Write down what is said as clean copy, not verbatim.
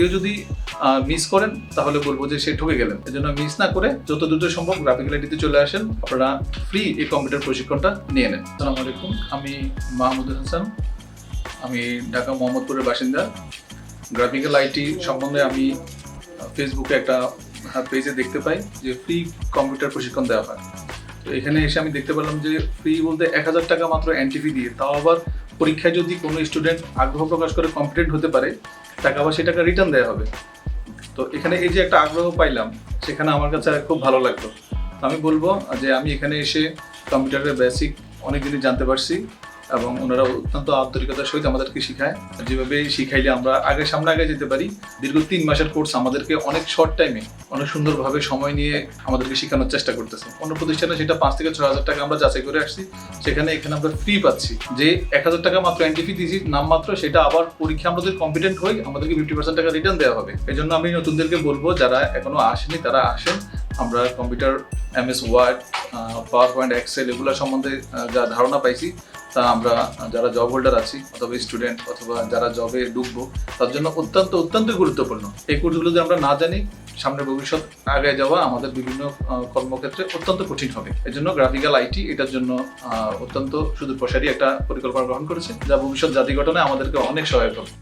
কেউ যদি মিস করেন তাহলে বলবো যে সে ঠকে গেলেন। এজন্য মিস না করে যত দ্রুত সম্ভব গ্রাফিক্যাল আইটিতে চলে আসেন, আপনারা ফ্রি এই কম্পিউটার প্রশিক্ষণটা নিয়ে নেন। আসসালামু আলাইকুম, আমি মাহমুদুল হাসান, আমি ঢাকা মোহাম্মদপুরের বাসিন্দা। গ্রাফিক্যাল আইটি সম্বন্ধে আমি ফেসবুকে একটা পেজে দেখতে পাই যে ফ্রি কম্পিউটার প্রশিক্ষণ দেওয়া হয়। তো এখানে এসে আমি দেখতে পেলাম যে ফ্রি বলতে 1000 টাকা মাত্র এন্ট্রি ফি দিয়ে, তাও আবার পরীক্ষায় যদি কোনো স্টুডেন্ট আগ্রহ প্রকাশ করে কম্পিটেন্ট হতে পারে, টাকা আবার সেই টাকা রিটার্ন দেওয়া হবে। তো এখানে এই যে একটা আগ্রহ পাইলাম, সেখানে আমার কাছে খুব ভালো লাগলো। তো আমি বলবো যে আমি এখানে এসে কম্পিউটারের বেসিক অনেক জিনিস জানতে পারছি এবং ওনারা অত্যন্ত আন্তরিকতার সহিত আমাদেরকে শিখায়। যেভাবে শিখাইলে আমরা সামনে আগে যেতে পারি। দীর্ঘ 3 মাসের কোর্স আমাদেরকে অনেক শর্ট টাইমে অনেক সুন্দরভাবে সময় নিয়ে আমাদেরকে শেখানোর চেষ্টা করতেছে। অন্য প্রতিষ্ঠানে সেটা 5 থেকে 6 হাজার টাকা আমরা যাচাই করে আসছি, এখানে আমরা ফ্রি পাচ্ছি। যে 1000 টাকা মাত্র এন্ট্রি ফি দিয়েছি নাম মাত্র, সেটা আবার পরীক্ষা আমাদের কম্পিটেন্ট হই আমাদেরকে 50% টাকা রিটার্ন দেওয়া হবে। এই জন্য আমি নতুনদেরকে বলবো, যারা এখনো আসেনি তারা আসেন। আমরা computer MS Word, PowerPoint, Excel এগুলো সম্বন্ধে যা ধারণা পাইছি, তা আমরা যারা জব হোল্ডার আছি অথবা স্টুডেন্ট অথবা যারা জবে ঢুকবো তার জন্য অত্যন্ত গুরুত্বপূর্ণ। এই কোর্সগুলো যদি আমরা না জানি, সামনে ভবিষ্যৎ আগে যাওয়া আমাদের বিভিন্ন কর্মক্ষেত্রে অত্যন্ত কঠিন হবে। এই জন্য গ্রাফিক্যাল আইটি এটার জন্য অত্যন্ত সুদূর প্রসারী একটা পরিকল্পনা গ্রহণ করেছে, যা ভবিষ্যৎ জাতি গঠনে আমাদেরকে অনেক সহায়ক হবে।